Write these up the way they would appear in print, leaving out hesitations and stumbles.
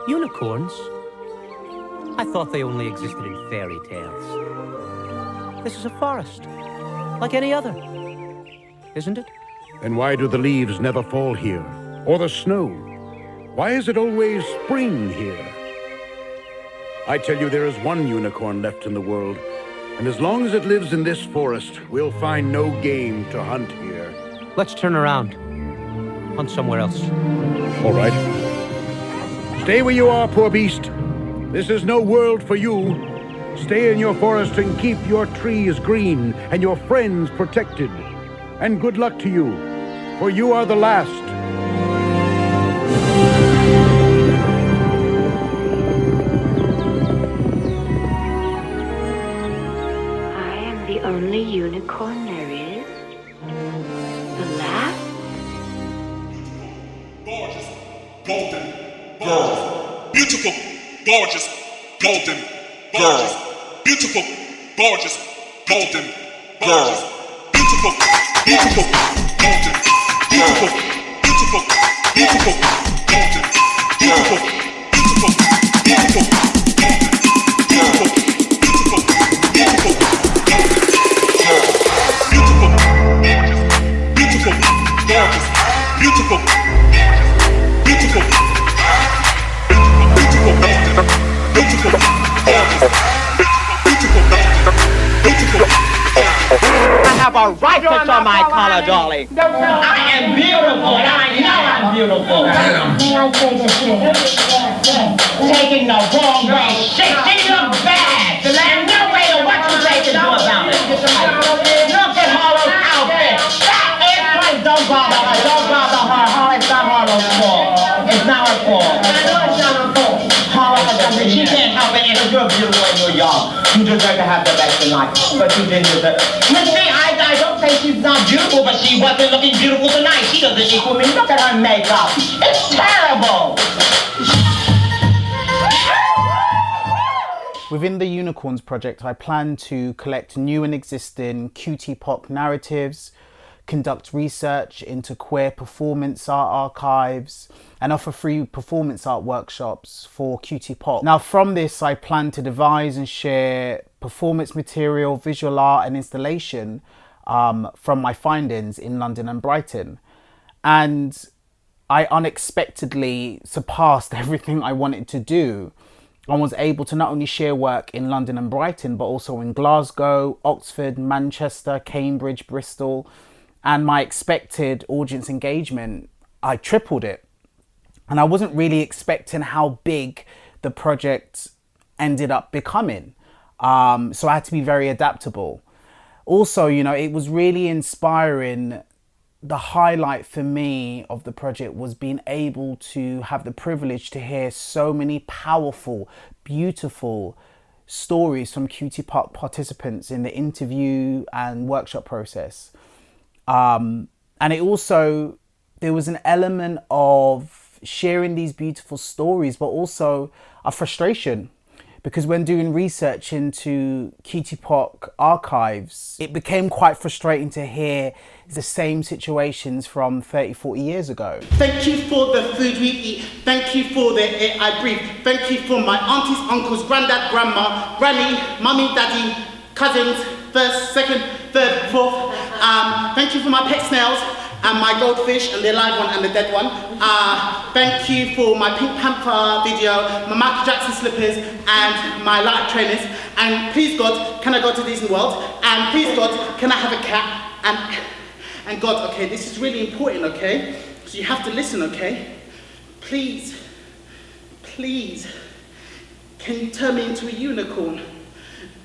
Unicorns? I thought they only existed in fairy tales. This is a forest, like any other, isn't it? And why do the leaves never fall here? Or the snow? Why is it always spring here? I tell you, there is one unicorn left in the world, and as long as it lives in this forest, we'll find no game to hunt here. Let's turn around. Hunt somewhere else. All right. Stay where you are, poor beast. This is no world for you. Stay in your forest and keep your trees green and your friends protected. And good luck to you, for you are the last. I am the only unicorn there is. The last? Gorgeous, golden, girl. Beautiful, gorgeous, golden, gorgeous. Beautiful, gorgeous, golden, gorgeous. Beautiful, beautiful, golden, beautiful, beautiful, beautiful, golden, beautiful, beautiful, beautiful, golden, beautiful, beautiful, beautiful, golden, beautiful, gorgeous, beautiful, gorgeous, beautiful, gorgeous, beautiful, beautiful, golden, beautiful, gorgeous, beautiful, beautiful, I have a right to show my color, darling. I am beautiful, and I know I'm beautiful. Taking the wrong way, shit, she looks bad. And no way to what you say to do about it. Look at Harlow's outfit. That is right. Don't bother her, don't bother her. It's not Harlow's fault. It's not her fault. I know it's not her fault. Harlow has something, she can't help it, and you're beautiful and you're young. You deserve to have the best in life, but you didn't deserve it. You see, I don't say she's not beautiful, but she wasn't looking beautiful tonight. She doesn't equal me. Look at her makeup. It's terrible. Within the Unicorns project, I plan to collect new and existing cutie pop narratives, conduct research into queer performance art archives, and offer free performance art workshops for cutie pop. Now, from this, I plan to devise and share performance material, visual art and installation from my findings in London and Brighton. And I unexpectedly surpassed everything I wanted to do. I was able to not only share work in London and Brighton, but also in Glasgow, Oxford, Manchester, Cambridge, Bristol. And my expected audience engagement, I tripled it. And I wasn't really expecting how big the project ended up becoming. So I had to be very adaptable. Also, you know, it was really inspiring. The highlight for me of the project was being able to have the privilege to hear so many powerful, beautiful stories from cutie pop participants in the interview and workshop process. And it also, there was an element of sharing these beautiful stories, but also a frustration, because when doing research into cutie pop archives, it became quite frustrating to hear the same situations from 30, 40 years ago. Thank you for the food we eat. Thank you for the air I breathe. Thank you for my aunties, uncles, granddad, grandma, granny, mummy, daddy, cousins, first, second, third, fourth. Thank you for my pet snails and my goldfish and the live one and the dead one. Thank you for my Pink Panther video, my Michael Jackson slippers and my light trainers. And please God, can I go to Disney World? And please God, can I have a cat? And God, okay, this is really important, okay? So you have to listen, okay? Please, please, can you turn me into a unicorn?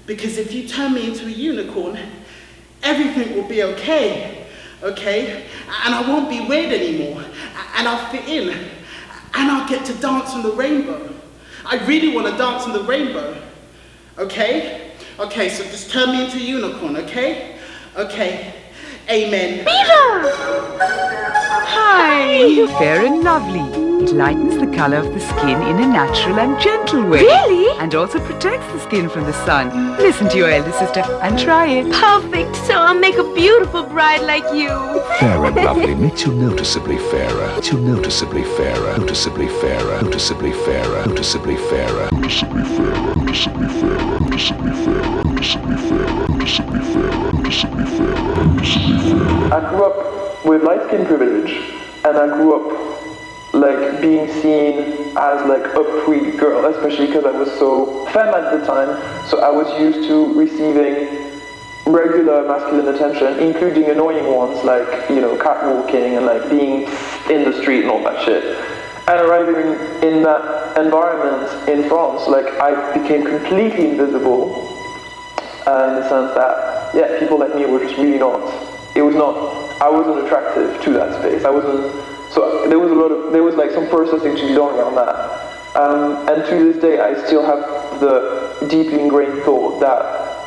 Because if you turn me into a unicorn, everything will be okay, okay? And I won't be weird anymore, and I'll fit in, and I'll get to dance on the rainbow. I really want to dance on the rainbow, okay? Okay, so just turn me into a unicorn, okay? Okay, amen. Peter! Hi! Fair and lovely. It lightens the color of the skin in a natural and gentle way. Really? And also protects the skin from the sun. Listen to your elder sister and try it. Perfect. So I'll make a beautiful bride like you. Fair and Lovely makes you noticeably fairer. Makes you noticeably fairer. Noticeably fairer. Noticeably fairer. Noticeably fairer. Noticeably fairer. Noticeably fairer. Noticeably fairer. Noticeably fairer. Noticeably fairer. Noticeably fairer. Noticeably fairer. I grew up with light skin privilege, and I grew up like being seen as like a pretty girl, especially because I was so femme at the time. So I was used to receiving regular masculine attention, including annoying ones like, you know, catwalking and like being in the street and all that shit. And arriving in that environment in France, like I became completely invisible in the sense that, yeah, people like me were just really not. It was not. I wasn't attractive to that space. I wasn't. So there was like some processing to be done around that. And to this day, I still have the deeply ingrained thought that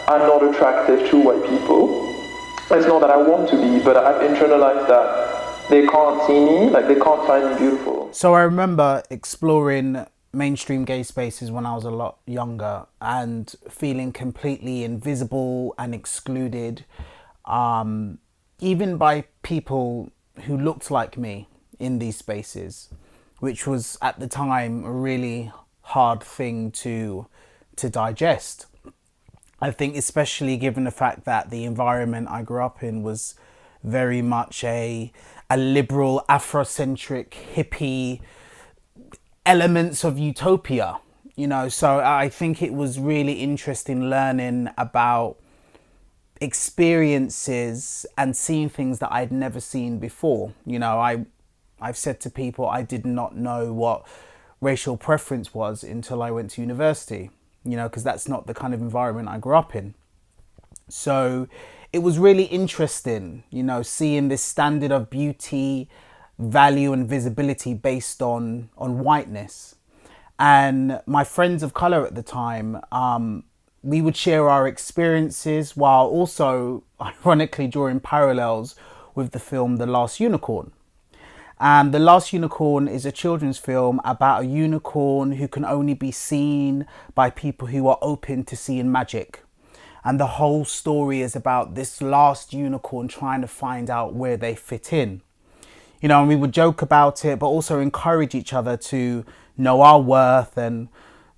I'm not attractive to white people. It's not that I want to be, but I've internalized that they can't see me, like they can't find me beautiful. So I remember exploring mainstream gay spaces when I was a lot younger and feeling completely invisible and excluded, even by people who looked like me in these spaces, which was at the time a really hard thing to digest. I think especially given the fact that the environment I grew up in was very much a liberal, Afrocentric, hippie, elements of utopia, you know. So I think it was really interesting learning about experiences and seeing things that I'd never seen before. You know, I've said to people I did not know what racial preference was until I went to university, you know, because that's not the kind of environment I grew up in. So it was really interesting, you know, seeing this standard of beauty, value and visibility based on whiteness. And my friends of color at the time, we would share our experiences while also ironically drawing parallels with the film The Last Unicorn. The Last Unicorn is a children's film about a unicorn who can only be seen by people who are open to seeing magic. And the whole story is about this last unicorn trying to find out where they fit in. You know, and we would joke about it, but also encourage each other to know our worth, and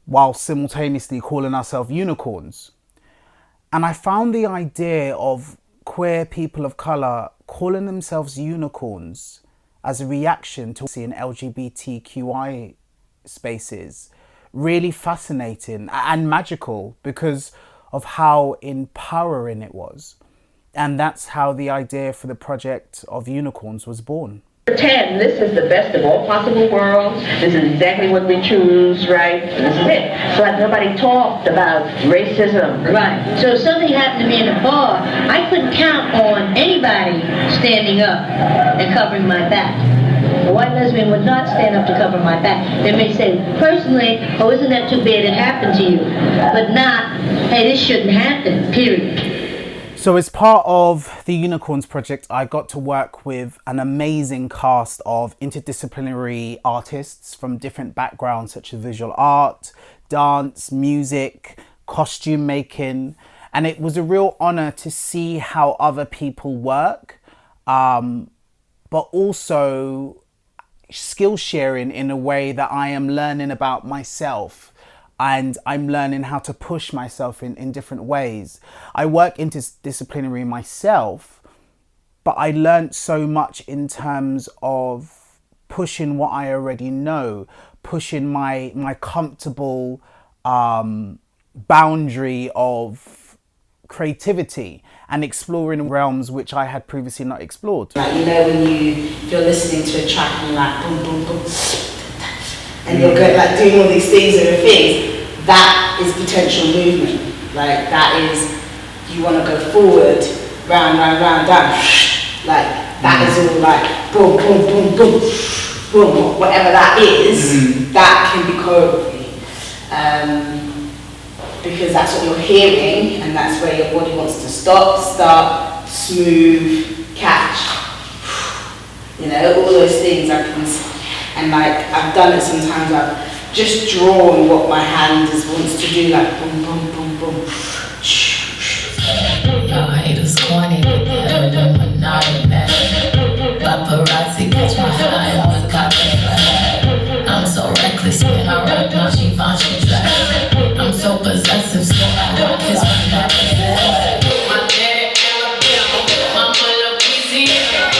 while simultaneously calling ourselves unicorns. And I found the idea of queer people of color calling themselves unicorns as a reaction to seeing LGBTQI spaces really fascinating and magical because of how empowering it was. And that's how the idea for the project of Unicorns was born. Pretend this is the best of all possible worlds. This is exactly what we choose, right? This is it. So like nobody talked about racism. Right. So if something happened to me in a bar, I couldn't count on anybody standing up and covering my back. A white lesbian would not stand up to cover my back. They may say, personally, oh, isn't that too bad it happened to you? But not, hey, this shouldn't happen, period. So as part of the Unicorns project, I got to work with an amazing cast of interdisciplinary artists from different backgrounds such as visual art, dance, music, costume making. And it was a real honor to see how other people work, but also skill sharing in a way that I am learning about myself. And I'm learning how to push myself in different ways. I work interdisciplinary myself, but I learned so much in terms of pushing what I already know, pushing my comfortable boundary of creativity and exploring realms which I had previously not explored. Like, you know, if you're listening to a track and you're like boom, boom, boom, and you're going, like doing all these things and things, that is potential movement. Like that is, you want to go forward, round, round, round, down. Like that is all like boom, boom, boom, boom, boom, whatever that is, that can be choreography. Because that's what you're hearing, and that's where your body wants to stop, start, smooth, catch. You know, all those things. And like, I've done it sometimes, I've just drawn what my hand wants to do, like boom, boom, boom, boom. Y'all haters corny with the Illuminati man. Paparazzi catch my fly on the copy. I'm so reckless when I rock my Givenchy dress. I'm so possessive, so I rock his one. My daddy Alabama, mama Louisiana.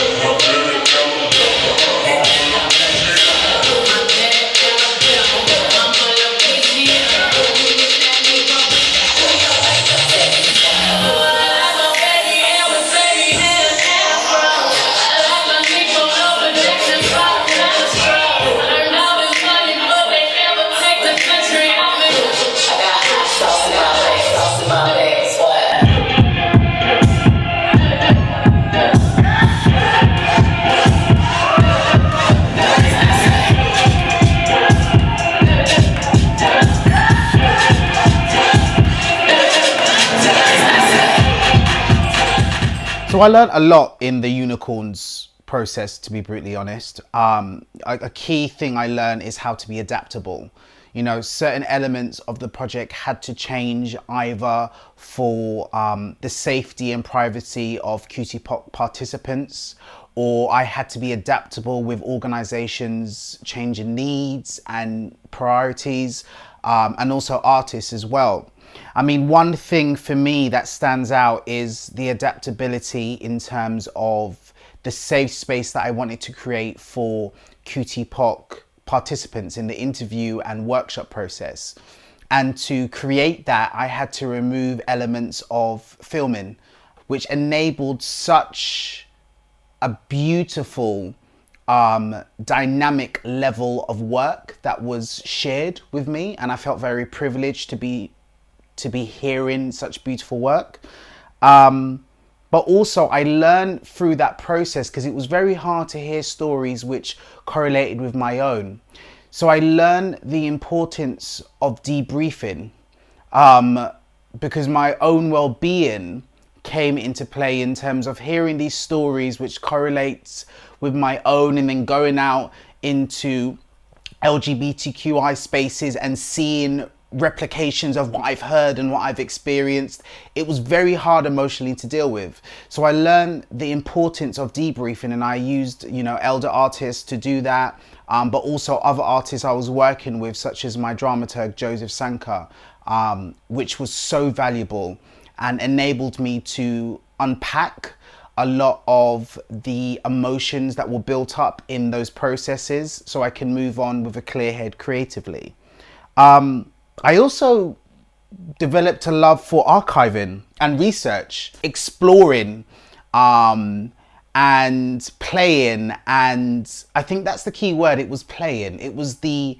So I learned a lot in the unicorns process, to be brutally honest. A key thing I learned is how to be adaptable. You know, certain elements of the project had to change either for the safety and privacy of QT participants, or I had to be adaptable with organizations changing needs and priorities, and also artists as well. I mean, one thing for me that stands out is the adaptability in terms of the safe space that I wanted to create for QT POC participants in the interview and workshop process. And to create that, I had to remove elements of filming, which enabled such a beautiful dynamic level of work that was shared with me. And I felt very privileged to be hearing such beautiful work. But also I learned through that process, because it was very hard to hear stories which correlated with my own. So I learned the importance of debriefing, because my own well-being came into play in terms of hearing these stories which correlates with my own, and then going out into LGBTQI spaces and seeing replications of what I've heard and what I've experienced. It was very hard emotionally to deal with. So I learned the importance of debriefing, and I used, you know, elder artists to do that, but also other artists I was working with, such as my dramaturg Joseph Sanka, which was so valuable and enabled me to unpack a lot of the emotions that were built up in those processes, so I can move on with a clear head creatively. I also developed a love for archiving and research, exploring, and playing. And I think that's the key word. It was playing. It was the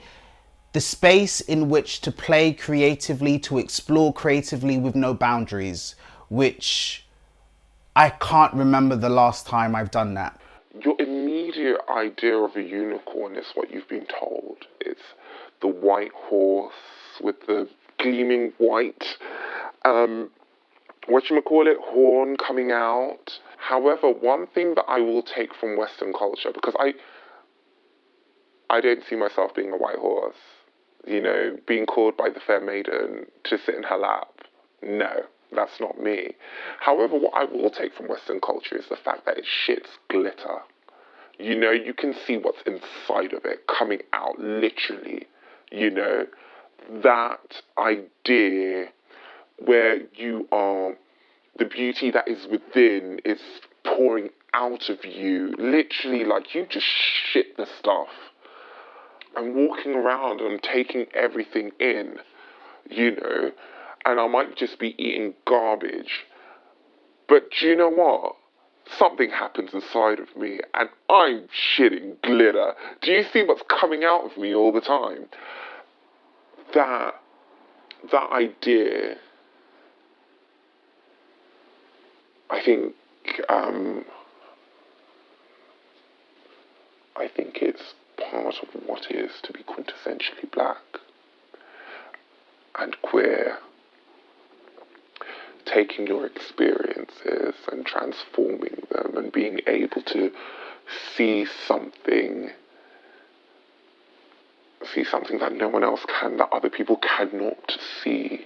space in which to play creatively, to explore creatively with no boundaries, which I can't remember the last time I've done that. Your immediate idea of a unicorn is what you've been told. It's the white horse with the gleaming white, horn coming out. However, one thing that I will take from Western culture, because I don't see myself being a white horse, you know, being called by the fair maiden to sit in her lap. No, that's not me. However, what I will take from Western culture is the fact that it shits glitter. You know, you can see what's inside of it coming out, literally, you know. That idea where you are, the beauty that is within is pouring out of you, literally, like you just shit the stuff. I'm walking around and taking everything in, you know, and I might just be eating garbage. But do you know what? Something happens inside of me and I'm shitting glitter. Do you see what's coming out of me all the time? That idea, I think it's part of what it is to be quintessentially black and queer. Taking your experiences and transforming them and being able to see something see something that no one else can, that other people cannot see.